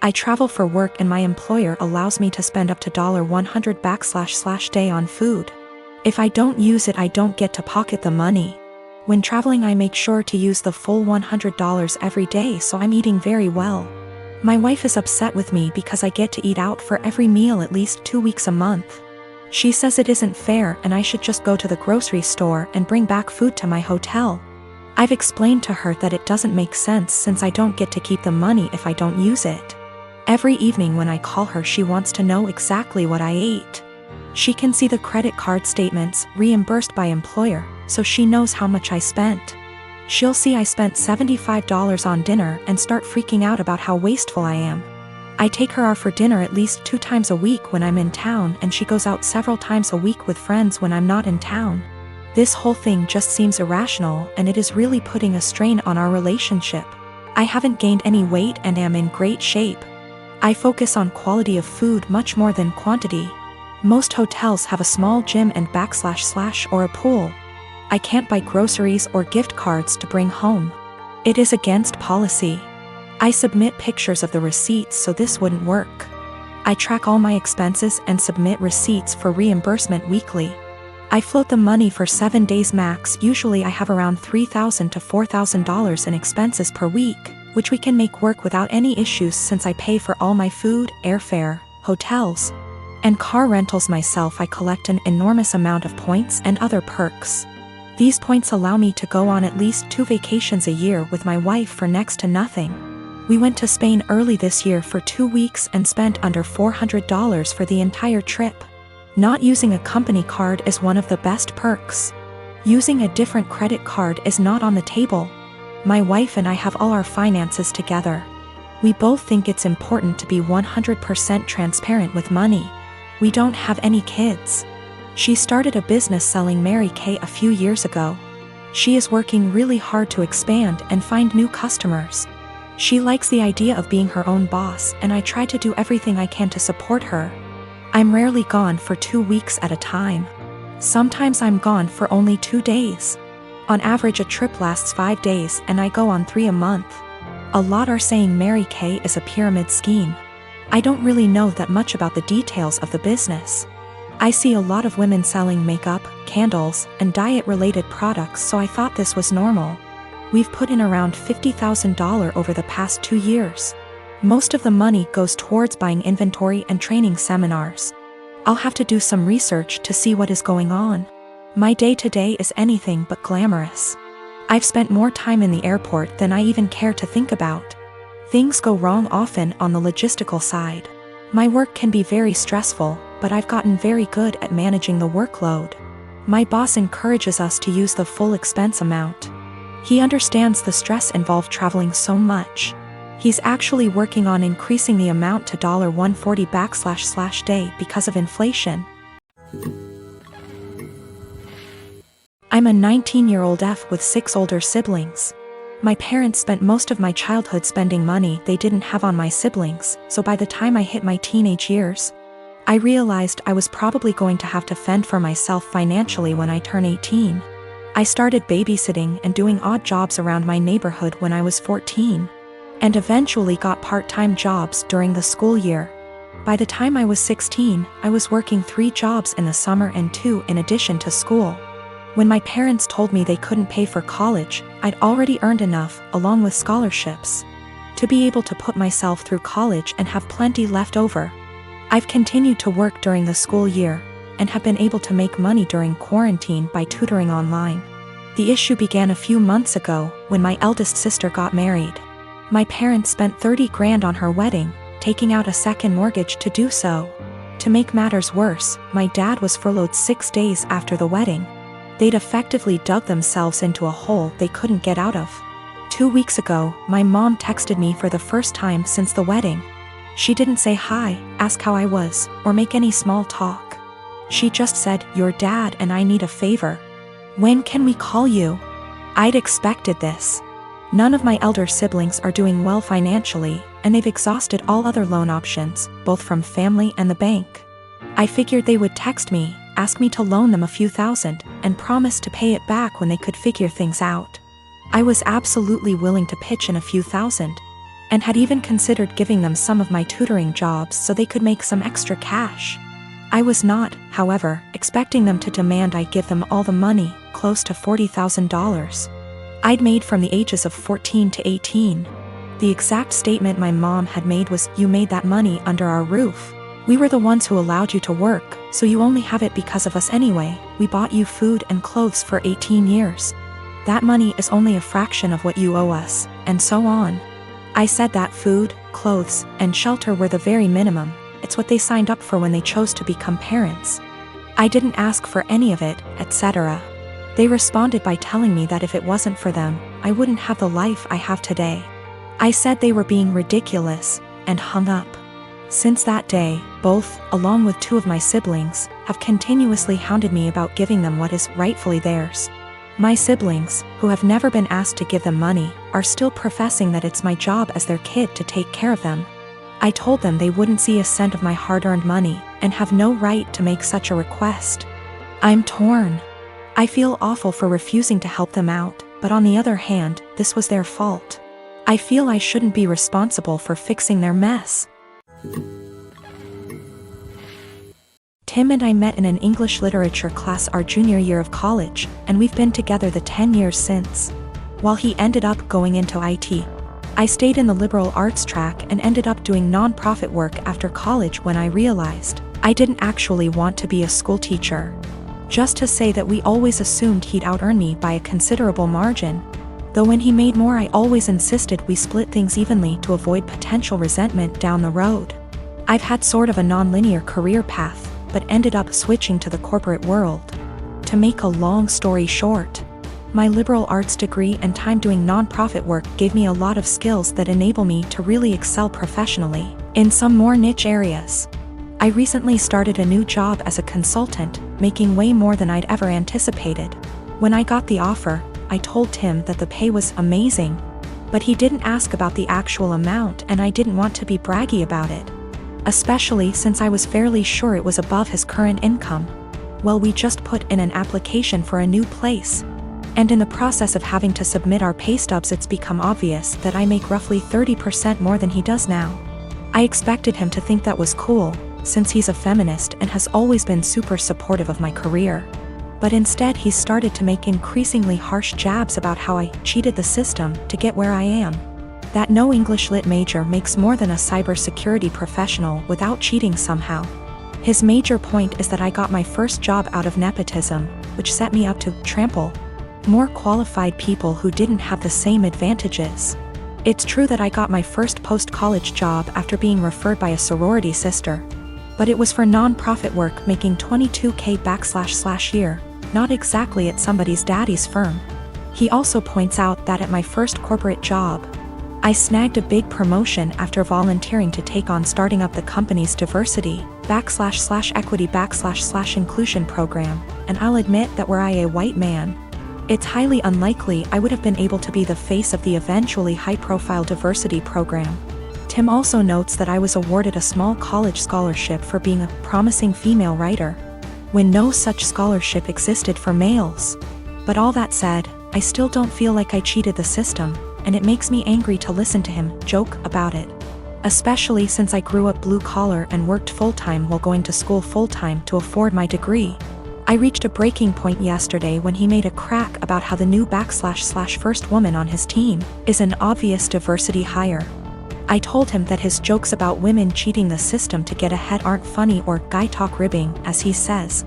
I travel for work and my employer allows me to spend up to $100 day on food. If I don't use it, I don't get to pocket the money. When traveling, I make sure to use the full $100 every day, so I'm eating very well. My wife is upset with me because I get to eat out for every meal at least 2 weeks a month. She says it isn't fair and I should just go to the grocery store and bring back food to my hotel. I've explained to her that it doesn't make sense since I don't get to keep the money if I don't use it. Every evening when I call her, she wants to know exactly what I ate. She can see the credit card statements reimbursed by employer, so she knows how much I spent. She'll see I spent $75 on dinner and start freaking out about how wasteful I am. I take her out for dinner at least 2 times a week when I'm in town, and she goes out several times a week with friends when I'm not in town. This whole thing just seems irrational, and it is really putting a strain on our relationship. I haven't gained any weight and am in great shape. I focus on quality of food much more than quantity. Most hotels have a small gym and / or a pool. I can't buy groceries or gift cards to bring home. It is against policy. I submit pictures of the receipts, so this wouldn't work. I track all my expenses and submit receipts for reimbursement weekly. I float the money for 7 days max. Usually I have around $3,000 to $4,000 in expenses per week, which we can make work without any issues since I pay for all my food, airfare, hotels, and car rentals myself. I collect an enormous amount of points and other perks. These points allow me to go on at least 2 vacations a year with my wife for next to nothing. We went to Spain early this year for 2 weeks and spent under $400 for the entire trip. Not using a company card is one of the best perks. Using a different credit card is not on the table. My wife and I have all our finances together. We both think it's important to be 100% transparent with money. We don't have any kids. She started a business selling Mary Kay a few years ago. She is working really hard to expand and find new customers. She likes the idea of being her own boss, and I try to do everything I can to support her. I'm rarely gone for 2 weeks at a time. Sometimes I'm gone for only 2 days. On average, a trip lasts 5 days and I go on 3 a month. A lot are saying Mary Kay is a pyramid scheme. I don't really know that much about the details of the business. I see a lot of women selling makeup, candles, and diet-related products, so I thought this was normal. We've put in around $50,000 over the past 2 years. Most of the money goes towards buying inventory and training seminars. I'll have to do some research to see what is going on. My day-to-day is anything but glamorous. I've spent more time in the airport than I even care to think about. Things go wrong often on the logistical side. My work can be very stressful, but I've gotten very good at managing the workload. My boss encourages us to use the full expense amount. He understands the stress involved traveling so much. He's actually working on increasing the amount to $140 day because of inflation. I'm a 19-year-old F with 6 older siblings. My parents spent most of my childhood spending money they didn't have on my siblings, so by the time I hit my teenage years, I realized I was probably going to have to fend for myself financially when I turn 18. I started babysitting and doing odd jobs around my neighborhood when I was 14, and eventually got part-time jobs during the school year. By the time I was 16, I was working 3 jobs in the summer and 2 in addition to school. When my parents told me they couldn't pay for college, I'd already earned enough, along with scholarships, to be able to put myself through college and have plenty left over. I've continued to work during the school year, and have been able to make money during quarantine by tutoring online. The issue began a few months ago, when my eldest sister got married. My parents spent $30 grand on her wedding, taking out a second mortgage to do so. To make matters worse, my dad was furloughed 6 days after the wedding. They'd effectively dug themselves into a hole they couldn't get out of. 2 weeks ago, my mom texted me for the first time since the wedding. She didn't say hi, ask how I was, or make any small talk. She just said, "Your dad and I need a favor. When can we call you?" I'd expected this. None of my elder siblings are doing well financially, and they've exhausted all other loan options, both from family and the bank. I figured they would text me, ask me to loan them a few thousand, and promise to pay it back when they could figure things out. I was absolutely willing to pitch in a few thousand. and had even considered giving them some of my tutoring jobs so they could make some extra cash. I was not, however, expecting them to demand I give them all the money, close to $40,000. I'd made from the ages of 14 to 18. The exact statement my mom had made was, "You made that money under our roof. We were the ones who allowed you to work, so you only have it because of us anyway. We bought you food and clothes for 18 years. That money is only a fraction of what you owe us," and so on. I said that food, clothes, and shelter were the very minimum. It's what they signed up for when they chose to become parents. I didn't ask for any of it, etc. They responded by telling me that if it wasn't for them, I wouldn't have the life I have today. I said they were being ridiculous, and hung up. Since that day, both, along with 2 of my siblings, have continuously hounded me about giving them what is rightfully theirs. My siblings, who have never been asked to give them money, are still professing that it's my job as their kid to take care of them. I told them they wouldn't see a cent of my hard-earned money, and have no right to make such a request. I'm torn. I feel awful for refusing to help them out, but on the other hand, this was their fault. I feel I shouldn't be responsible for fixing their mess. Tim and I met in an English literature class our junior year of college, and we've been together the 10 years since. While he ended up going into IT, I stayed in the liberal arts track and ended up doing non-profit work after college when I realized I didn't actually want to be a school teacher. Just to say that we always assumed he'd out-earn me by a considerable margin. Though when he made more I always insisted we split things evenly to avoid potential resentment down the road. I've had sort of a non-linear career path, but ended up switching to the corporate world. To make a long story short, my liberal arts degree and time doing non-profit work gave me a lot of skills that enable me to really excel professionally in some more niche areas. I recently started a new job as a consultant, making way more than I'd ever anticipated. When I got the offer, I told Tim that the pay was amazing, but he didn't ask about the actual amount and I didn't want to be braggy about it. Especially since I was fairly sure it was above his current income. Well, we just put in an application for a new place. And in the process of having to submit our pay stubs, it's become obvious that I make roughly 30% more than he does now. I expected him to think that was cool, since he's a feminist and has always been super supportive of my career. But instead he's started to make increasingly harsh jabs about how I cheated the system to get where I am. That no English lit major makes more than a cybersecurity professional without cheating somehow. His major point is that I got my first job out of nepotism, which set me up to trample more qualified people who didn't have the same advantages. It's true that I got my first post-college job after being referred by a sorority sister. But it was for non-profit work making $22K /year, not exactly at somebody's daddy's firm. He also points out that at my first corporate job, I snagged a big promotion after volunteering to take on starting up the company's diversity /equity /inclusion program, and I'll admit that were I a white man, it's highly unlikely I would have been able to be the face of the eventually high-profile diversity program. Tim also notes that I was awarded a small college scholarship for being a promising female writer, when no such scholarship existed for males. But all that said, I still don't feel like I cheated the system, and it makes me angry to listen to him joke about it. Especially since I grew up blue-collar and worked full-time while going to school full-time to afford my degree. I reached a breaking point yesterday when he made a crack about how the new / first woman on his team is an obvious diversity hire. I told him that his jokes about women cheating the system to get ahead aren't funny or guy talk ribbing, as he says.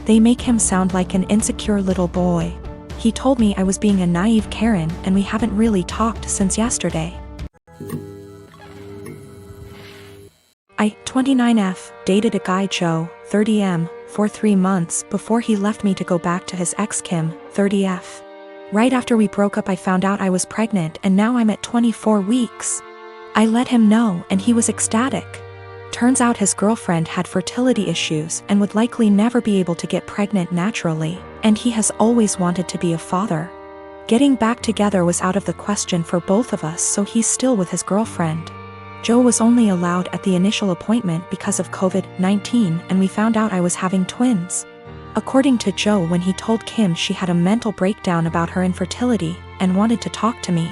They make him sound like an insecure little boy. He told me I was being a naive Karen and we haven't really talked since yesterday. I, 29F, dated a guy Joe, 30M, for 3 months before he left me to go back to his ex Kim, 30F. Right after we broke up I found out I was pregnant and now I'm at 24 weeks. I let him know and he was ecstatic. Turns out his girlfriend had fertility issues and would likely never be able to get pregnant naturally, and he has always wanted to be a father. Getting back together was out of the question for both of us, so he's still with his girlfriend. Joe was only allowed at the initial appointment because of COVID-19 and we found out I was having twins. According to Joe, when he told Kim she had a mental breakdown about her infertility and wanted to talk to me.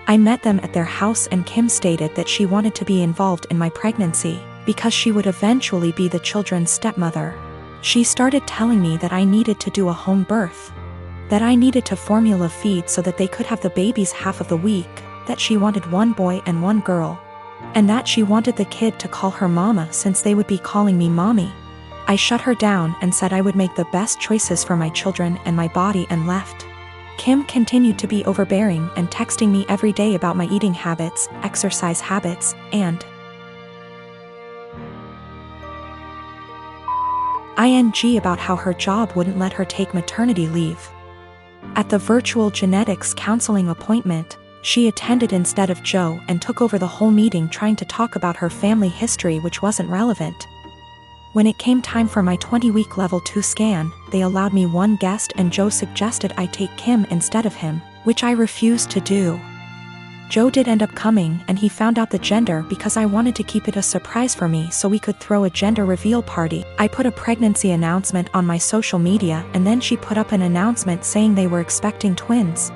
I met them at their house and Kim stated that she wanted to be involved in my pregnancy because she would eventually be the children's stepmother. She started telling me that I needed to do a home birth, that I needed to formula feed so that they could have the babies half of the week, that she wanted one boy and one girl, and that she wanted the kid to call her mama since they would be calling me mommy. I shut her down and said I would make the best choices for my children and my body and left. Kim continued to be overbearing and texting me every day about my eating habits, exercise habits, and ing about how her job wouldn't let her take maternity leave. At the virtual genetics counseling appointment, she attended instead of Joe and took over the whole meeting trying to talk about her family history which wasn't relevant. When it came time for my 20-week level 2 scan, they allowed me one guest and Joe suggested I take Kim instead of him, which I refused to do. Joe did end up coming and he found out the gender because I wanted to keep it a surprise for me so we could throw a gender reveal party. I put a pregnancy announcement on my social media and then she put up an announcement saying they were expecting twins,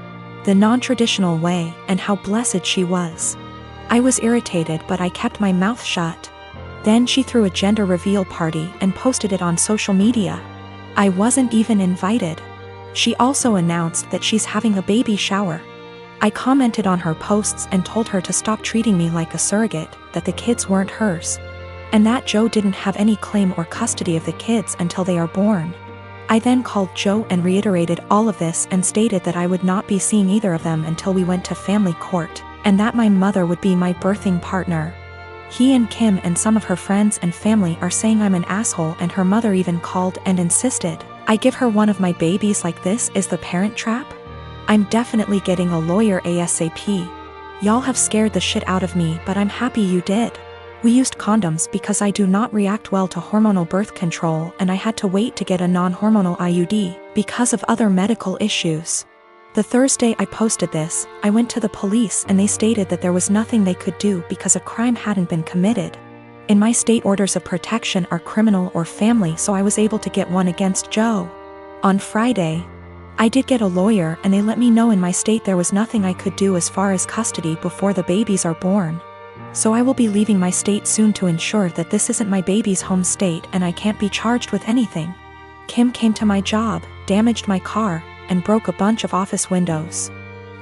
the non-traditional way, and how blessed she was. I was irritated but I kept my mouth shut. Then she threw a gender reveal party and posted it on social media. I wasn't even invited. She also announced that she's having a baby shower. I commented on her posts and told her to stop treating me like a surrogate, that the kids weren't hers, and that Joe didn't have any claim or custody of the kids until they are born. I then called Joe and reiterated all of this and stated that I would not be seeing either of them until we went to family court, and that my mother would be my birthing partner. He and Kim and some of her friends and family are saying I'm an asshole and her mother even called and insisted I give her one of my babies like this is the parent trap? I'm definitely getting a lawyer ASAP. Y'all have scared the shit out of me but I'm happy you did. We used condoms because I do not react well to hormonal birth control and I had to wait to get a non-hormonal IUD because of other medical issues. The Thursday I posted this, I went to the police and they stated that there was nothing they could do because a crime hadn't been committed. In my state, orders of protection are criminal or family, so I was able to get one against Joe. On Friday, I did get a lawyer and they let me know in my state there was nothing I could do as far as custody before the babies are born. So I will be leaving my state soon to ensure that this isn't my baby's home state and I can't be charged with anything. Kim came to my job, damaged my car, and broke a bunch of office windows.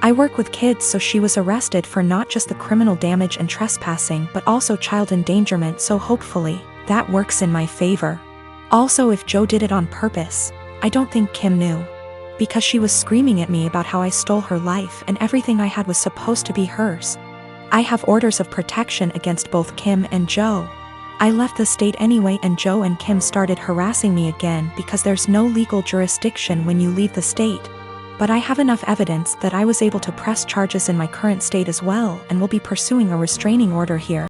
I work with kids, so she was arrested for not just the criminal damage and trespassing but also child endangerment, so hopefully that works in my favor. Also, if Joe did it on purpose, I don't think Kim knew, because she was screaming at me about how I stole her life and everything I had was supposed to be hers. I have orders of protection against both Kim and Joe. I left the state anyway and Joe and Kim started harassing me again because there's no legal jurisdiction when you leave the state. But I have enough evidence that I was able to press charges in my current state as well and will be pursuing a restraining order here.